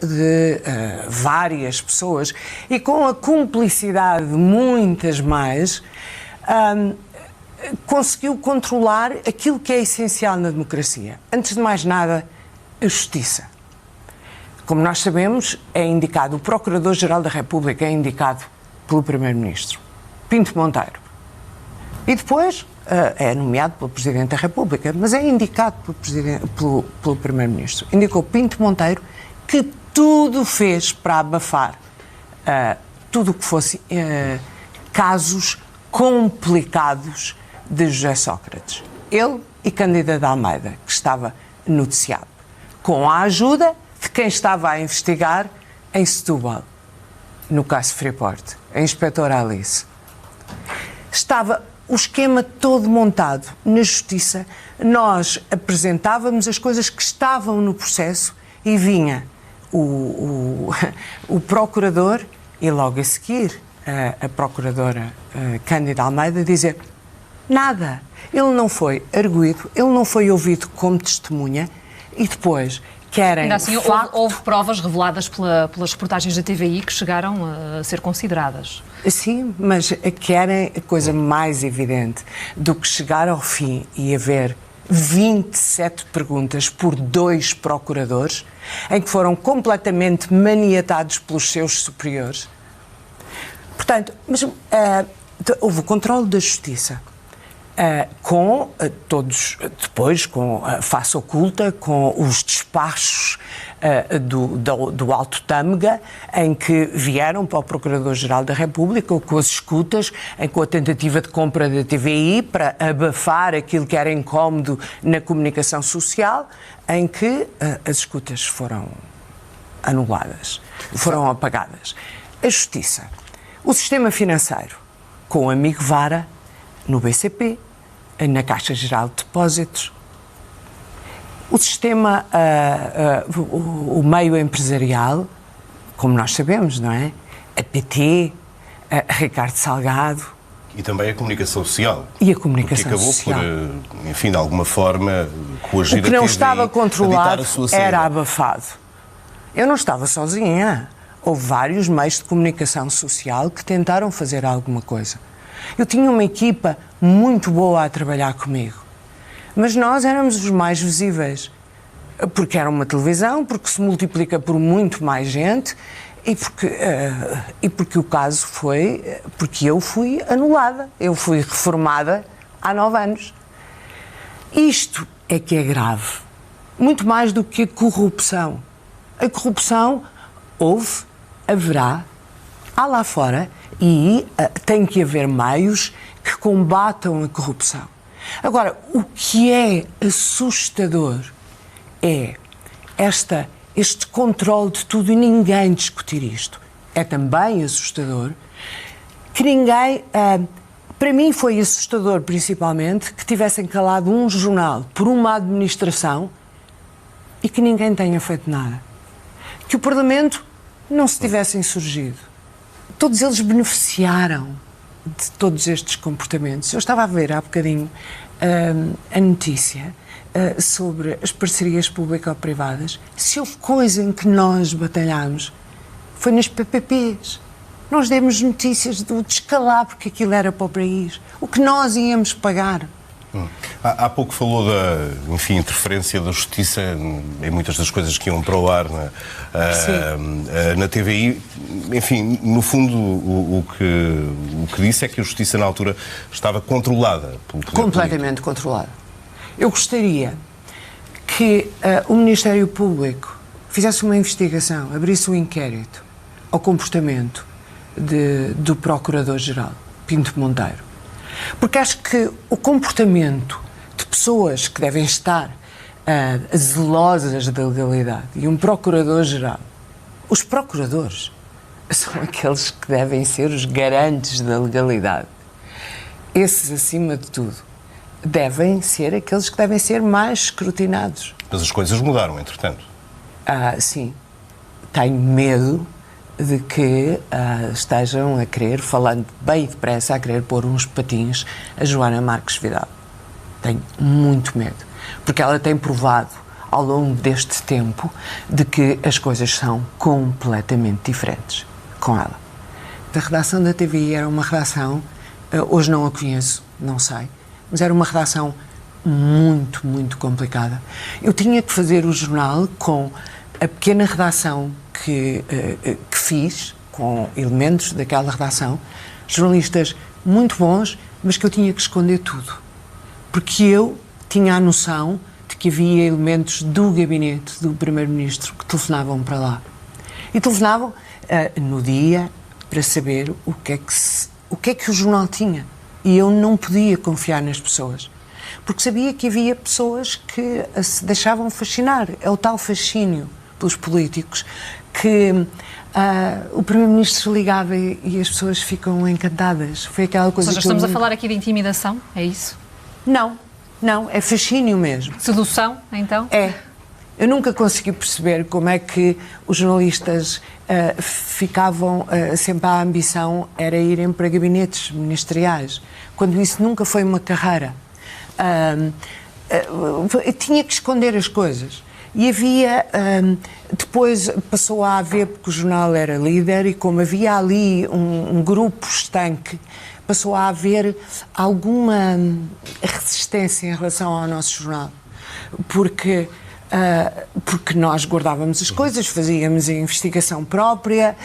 de várias pessoas e com a cumplicidade de muitas mais, conseguiu controlar aquilo que é essencial na democracia. Antes de mais nada, a justiça. Como nós sabemos, é indicado, o Procurador-Geral da República é indicado pelo Primeiro-Ministro, Pinto Monteiro. E depois é nomeado pelo Presidente da República, mas é indicado pelo Primeiro-Ministro. Indicou Pinto Monteiro, que tudo fez para abafar tudo o que fosse casos complicados de José Sócrates. Ele e Cândida de Almeida, que estava noticiado, com a ajuda de quem estava a investigar em Setúbal, no caso Freeport, a inspetora Alice. Estava o esquema todo montado na Justiça. Nós apresentávamos as coisas que estavam no processo e vinha o Procurador e logo a seguir a Procuradora Cândida Almeida dizer nada. Ele não foi arguido, ele não foi ouvido como testemunha e depois querem... Ainda assim, houve provas reveladas pelas reportagens da TVI que chegaram a ser consideradas. Sim, mas querem a coisa mais evidente do que chegar ao fim e haver 27 perguntas por 2 procuradores, em que foram completamente maniatados pelos seus superiores. Portanto, mas houve o controle da Justiça. Com todos, depois com a face oculta, com os despachos do Alto Tâmega, em que vieram para o Procurador-Geral da República, com as escutas, com a tentativa de compra da TVI para abafar aquilo que era incómodo na comunicação social, em que as escutas foram anuladas, foram apagadas. A Justiça, o sistema financeiro, com o amigo Vara, no BCP, na Caixa Geral de Depósitos, o sistema, o meio empresarial, como nós sabemos, não é? A PT, a Ricardo Salgado. E também a comunicação social. E a comunicação acabou social. Por, enfim, de alguma forma, coagir a TVI. O que não TVI, estava controlado era saída. abafado. Eu não estava sozinha. Houve vários meios de comunicação social que tentaram fazer alguma coisa. Eu tinha uma equipa muito boa a trabalhar comigo, mas nós éramos os mais visíveis, porque era uma televisão, porque se multiplica por muito mais gente e porque o caso foi, porque eu fui anulada, eu fui reformada há 9 anos. Isto é que é grave, muito mais do que a corrupção. A corrupção houve, haverá, há lá fora, e tem que haver meios que combatam a corrupção. Agora, o que é assustador é este controle de tudo e ninguém discutir isto. É também assustador que ninguém... para mim foi assustador, principalmente, que tivessem calado um jornal por uma administração e que ninguém tenha feito nada. Que o Parlamento não se tivesse insurgido. Todos eles beneficiaram de todos estes comportamentos. Eu estava a ver há bocadinho a notícia sobre as parcerias público-privadas. Se houve coisa em que nós batalhámos, foi nas PPPs. Nós demos notícias do descalabro que aquilo era para o país. O que nós íamos pagar. Há pouco falou da, enfim, interferência da Justiça em muitas das coisas que iam para o ar na TVI. Enfim, no fundo, o que disse é que a Justiça na altura estava controlada pelo poder completamente controlada. Eu gostaria que o Ministério Público fizesse uma investigação, abrisse um inquérito ao comportamento do Procurador-Geral, Pinto Monteiro. Porque acho que o comportamento de pessoas que devem estar zelosas da legalidade e um Procurador-Geral, os procuradores são aqueles que devem ser os garantes da legalidade. Esses, acima de tudo, devem ser aqueles que devem ser mais escrutinados. Mas as coisas mudaram, entretanto. Sim. Tenho medo de que estejam a querer, falando bem depressa, a querer pôr uns patins a Joana Marques Vidal. Tenho muito medo, porque ela tem provado ao longo deste tempo, de que as coisas são completamente diferentes com ela. A redação da TVI era uma redação, hoje não a conheço, não sei, mas era uma redação muito, muito complicada. Eu tinha que fazer o jornal com a pequena redação que fiz, com elementos daquela redação, jornalistas muito bons, mas que eu tinha que esconder tudo. Porque eu tinha a noção de que havia elementos do gabinete do Primeiro-Ministro que telefonavam para lá. E telefonavam no dia para saber o que é que o jornal tinha. E eu não podia confiar nas pessoas. Porque sabia que havia pessoas que se deixavam fascinar. É o tal fascínio pelos políticos que o Primeiro-Ministro ligava e as pessoas ficam encantadas. Foi aquela coisa. Ou seja, estamos a falar aqui de intimidação, é isso? Não, é fascínio mesmo. Sedução, então? É. Eu nunca consegui perceber como é que os jornalistas ficavam sempre à ambição era irem para gabinetes ministeriais, quando isso nunca foi uma carreira. Tinha que esconder as coisas. E havia, depois passou a haver, porque o jornal era líder, e como havia ali um grupo estanque, passou a haver alguma resistência em relação ao nosso jornal. Porque nós guardávamos as coisas, fazíamos a investigação própria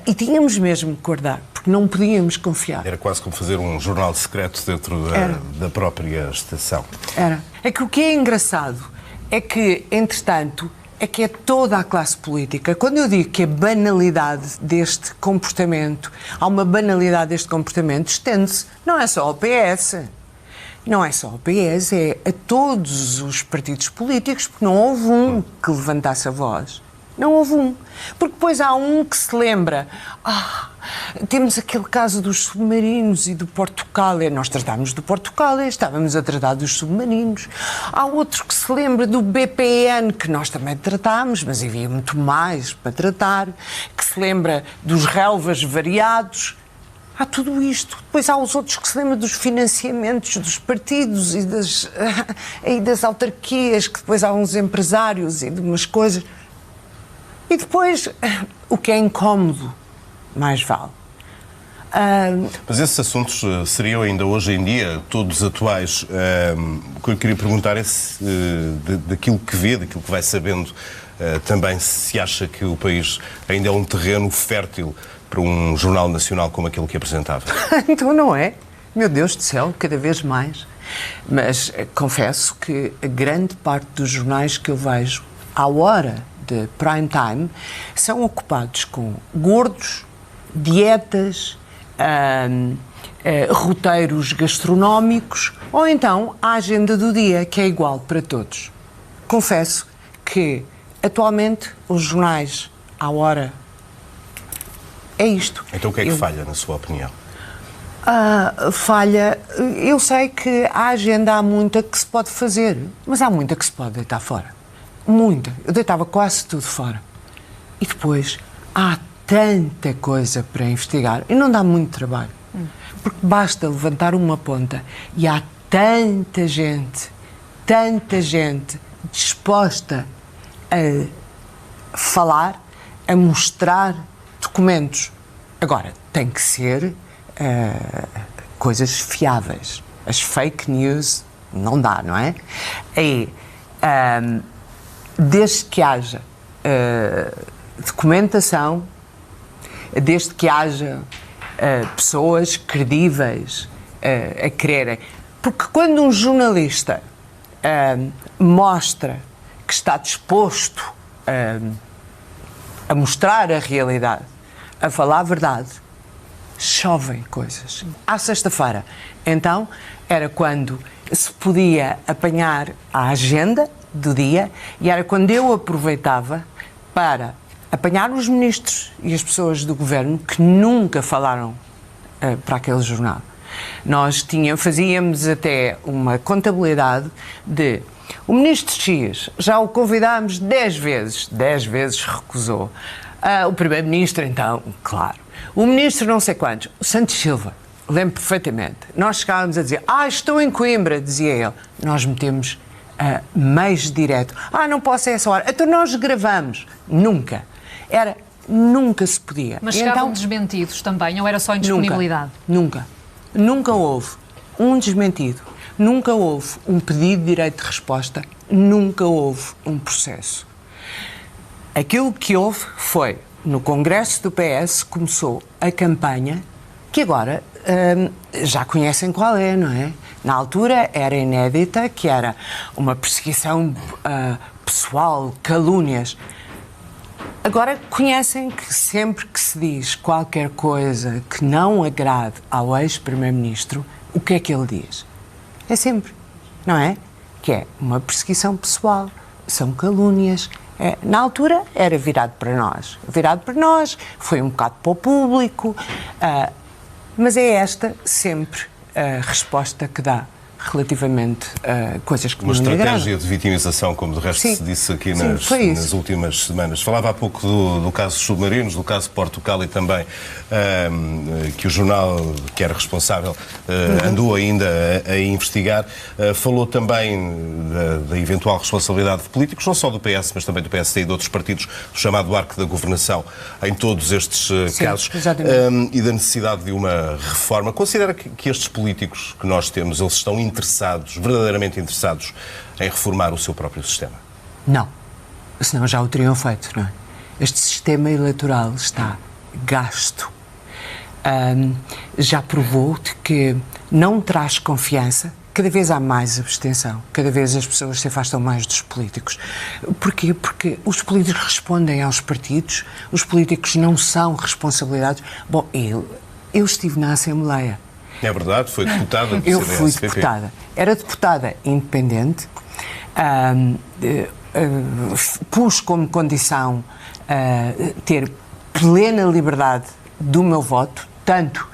e tínhamos mesmo que guardar, porque não podíamos confiar. Era quase como fazer um jornal secreto dentro da própria estação. Era. É que o que é engraçado é que, entretanto, é que é toda a classe política. Quando eu digo que a banalidade deste comportamento, há uma banalidade deste comportamento, estende-se, não é só ao PS. Não é só ao PS, é a todos os partidos políticos, porque não houve um que levantasse a voz. Não houve um. Porque depois há um que se lembra. Temos aquele caso dos submarinos e do Portugália. Nós tratámos do Portugália, estávamos a tratar dos submarinos. Há outro que se lembra do BPN, que nós também tratámos, mas havia muito mais para tratar. Que se lembra dos relvas variados. Há tudo isto. Depois há os outros que se lembram dos financiamentos dos partidos e das autarquias, que depois há uns empresários e de umas coisas. E depois, o que é incómodo, mais vale. Mas esses assuntos seriam ainda hoje em dia todos atuais. O que eu queria perguntar é se, daquilo que vê, daquilo que vai sabendo, também se acha que o país ainda é um terreno fértil para um jornal nacional como aquele que apresentava. Então não é? Meu Deus do céu, cada vez mais. Mas confesso que a grande parte dos jornais que eu vejo à hora de prime time são ocupados com gordos, dietas, roteiros gastronómicos ou então a agenda do dia, que é igual para todos. Confesso que atualmente os jornais à hora é isto. Então o que é que falha, na sua opinião? Falha. Eu sei que a agenda há muita que se pode fazer, mas há muita que se pode deitar fora. Muita. Eu deitava quase tudo fora. E depois há tanta coisa para investigar e não dá muito trabalho. Porque basta levantar uma ponta e há tanta gente disposta a falar, a mostrar documentos. Agora, tem que ser coisas fiáveis. As fake news não dá, não é? Desde que haja documentação, desde que haja pessoas credíveis a quererem. Porque quando um jornalista mostra que está disposto a mostrar a realidade, a falar a verdade, chovem coisas. À sexta-feira, então, era quando se podia apanhar a agenda do dia e era quando eu aproveitava para apanhar os ministros e as pessoas do governo que nunca falaram para aquele jornal. Nós fazíamos até uma contabilidade de o ministro X, já o convidámos 10 vezes recusou. O primeiro-ministro, então, claro. O ministro não sei quantos, o Santos Silva, lembro perfeitamente. Nós chegávamos a dizer, estou em Coimbra, dizia ele. Nós metemos meios direto. Não posso a essa hora. Então nós gravamos. Nunca. Nunca se podia. Mas chegavam desmentidos também, ou era só indisponibilidade? Nunca. Nunca houve um desmentido. Nunca houve um pedido de direito de resposta. Nunca houve um processo. Aquilo que houve foi, no Congresso do PS, começou a campanha, que agora já conhecem qual é, não é? Na altura era inédita, que era uma perseguição pessoal, calúnias. Agora conhecem que sempre que se diz qualquer coisa que não agrade ao ex-primeiro-ministro, o que é que ele diz? É sempre, não é? Que é uma perseguição pessoal, são calúnias. Na altura era virado para nós. Virado para nós, foi um bocado para o público, mas é esta sempre a resposta que dá relativamente a coisas que uma não me agradam. Uma estratégia de vitimização, como de resto se disse aqui nas últimas semanas. Falava há pouco do caso dos submarinos, do caso Portugal e também que o jornal que era responsável andou ainda a investigar. Falou também da eventual responsabilidade de políticos, não só do PS, mas também do PSD e de outros partidos, do chamado arco da governação, em todos estes casos. E da necessidade de uma reforma. Considera que estes políticos que nós temos, eles estão interessados, verdadeiramente interessados, em reformar o seu próprio sistema? Não. Senão já o teriam feito, não é? Este sistema eleitoral está gasto. Já provou que não traz confiança. Cada vez há mais abstenção. Cada vez as pessoas se afastam mais dos políticos. Porquê? Porque os políticos respondem aos partidos, os políticos não são responsabilidades. Bom, eu estive na Assembleia. É verdade, foi deputada do Eu CDS, fui deputada. Era deputada independente, pus como condição ter plena liberdade do meu voto, tanto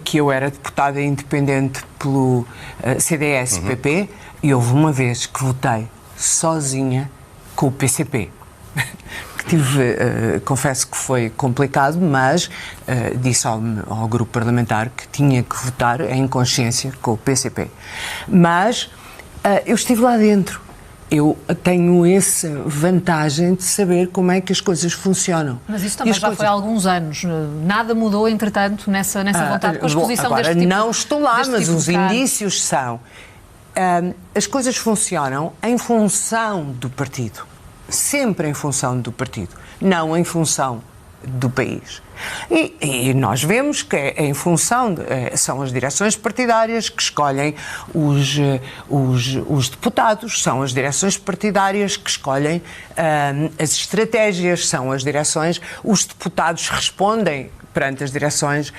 que eu era deputada independente pelo CDS-PP, e houve uma vez que votei sozinha com o PCP. Confesso que foi complicado, mas disse ao grupo parlamentar que tinha que votar em consciência com o PCP. Mas eu estive lá dentro. Eu tenho essa vantagem de saber como é que as coisas funcionam. Mas isso também já foi há alguns anos. Nada mudou, entretanto, nessa vontade com a exposição agora deste tipo. Não estou lá, mas os indícios são. As coisas funcionam em função do partido. Sempre em função do partido, não em função do país. E nós vemos que em função são as direções partidárias que escolhem os deputados, são as direções partidárias que escolhem as estratégias, são as direções, os deputados respondem perante as direções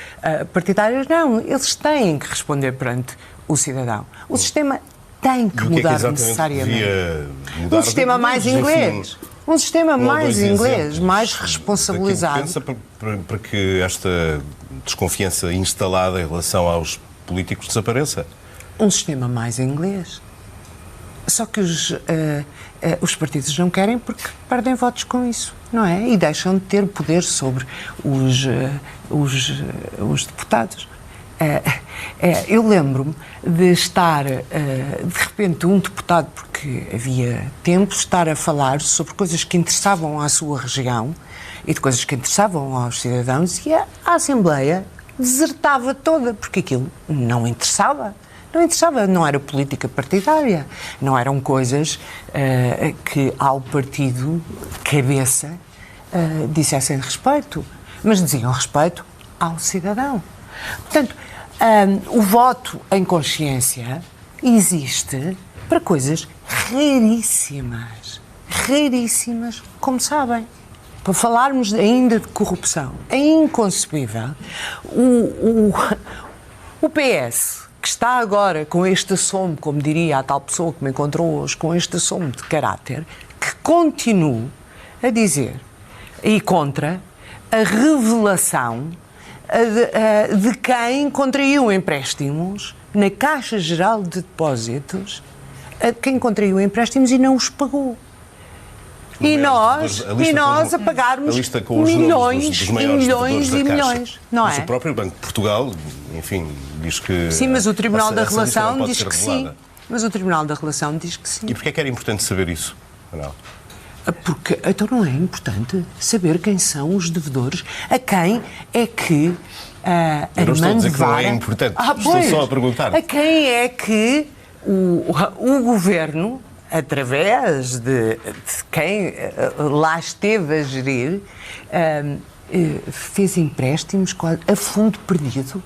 partidárias. Não, eles têm que responder perante o cidadão. O sistema tem que mudar necessariamente. Um sistema mais inglês. Um sistema mais inglês, mais responsabilizado. Pensa para que esta desconfiança instalada em relação aos políticos desapareça? Um sistema mais inglês. Só que os partidos não querem porque perdem votos com isso, não é? E deixam de ter poder sobre os deputados. Eu lembro-me de estar, de repente, um deputado, porque havia tempo, estar a falar sobre coisas que interessavam à sua região e de coisas que interessavam aos cidadãos, e a Assembleia desertava toda, porque aquilo não interessava. Não interessava, não era política partidária, não eram coisas que ao partido cabeça dissessem respeito, mas diziam respeito ao cidadão. Portanto, o voto em consciência existe para coisas raríssimas, como sabem. Para falarmos ainda de corrupção, é inconcebível o PS, que está agora com este assomo, como diria a tal pessoa que me encontrou hoje, com este assomo de caráter, que continue a dizer, e contra a revelação de quem contraiu empréstimos na Caixa Geral de Depósitos, quem contraiu empréstimos e não os pagou. E nós a pagarmos milhões e milhões, não é? Mas o próprio Banco de Portugal, enfim, diz que... Sim, mas o Tribunal da Relação diz que sim. Mas o Tribunal da Relação diz que sim. E porquê é que era importante saber isso, Manuel? Porque, então não é importante saber quem são os devedores, a quem é que Eu não estou a dizer que não é Vara... importante, estou pois, só a perguntar. A quem é que o Governo, através de quem lá esteve a gerir, fez empréstimos a fundo perdido,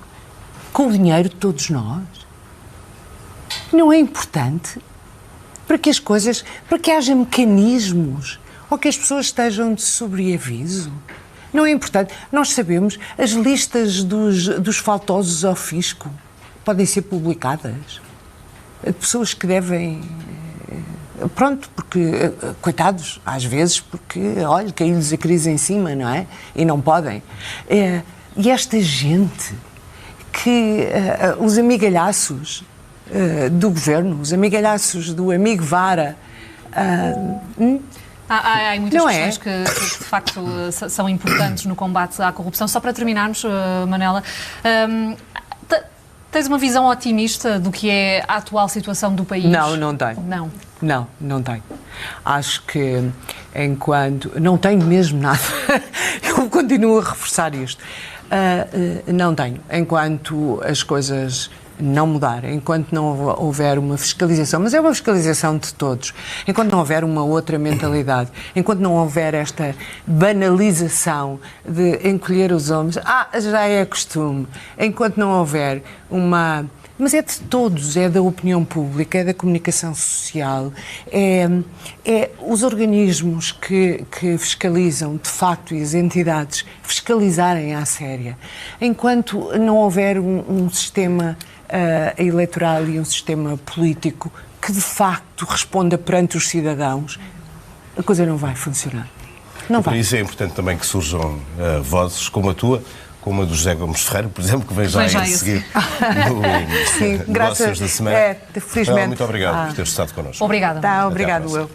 com o dinheiro de todos nós? Não é importante? Para que as coisas, para que haja mecanismos ou que as pessoas estejam de sobreaviso. Não é importante. Nós sabemos, as listas dos faltosos ao fisco podem ser publicadas. De pessoas que devem... Pronto, porque, coitados, às vezes, porque, olha, caiu-lhes a crise em cima, não é? E não podem. E esta gente que... os amigalhaços do Governo, os amigalhaços do amigo Vara. Há muitas questões que, de facto, são importantes no combate à corrupção. Só para terminarmos, Manela, tens uma visão otimista do que é a atual situação do país? Não tenho. Não tenho. Acho que enquanto... Não tenho mesmo nada. Eu continuo a reforçar isto. Não tenho. Enquanto as coisas não mudarem, enquanto não houver uma fiscalização, mas é uma fiscalização de todos, enquanto não houver uma outra mentalidade, enquanto não houver esta banalização de encolher os ombros, já é costume, enquanto não houver uma... Mas é de todos, é da opinião pública, é da comunicação social, é os organismos que fiscalizam, de facto, e as entidades fiscalizarem à séria. Enquanto não houver um sistema eleitoral e um sistema político que, de facto, responda perante os cidadãos, a coisa não vai funcionar. Não vai. Por isso é importante também que surjam vozes como a tua, como a do José Gomes Ferreira, por exemplo, que vem já a seguir no Negócios da Semana. Felizmente. Muito obrigado por ter estado connosco. Obrigada. Obrigado eu.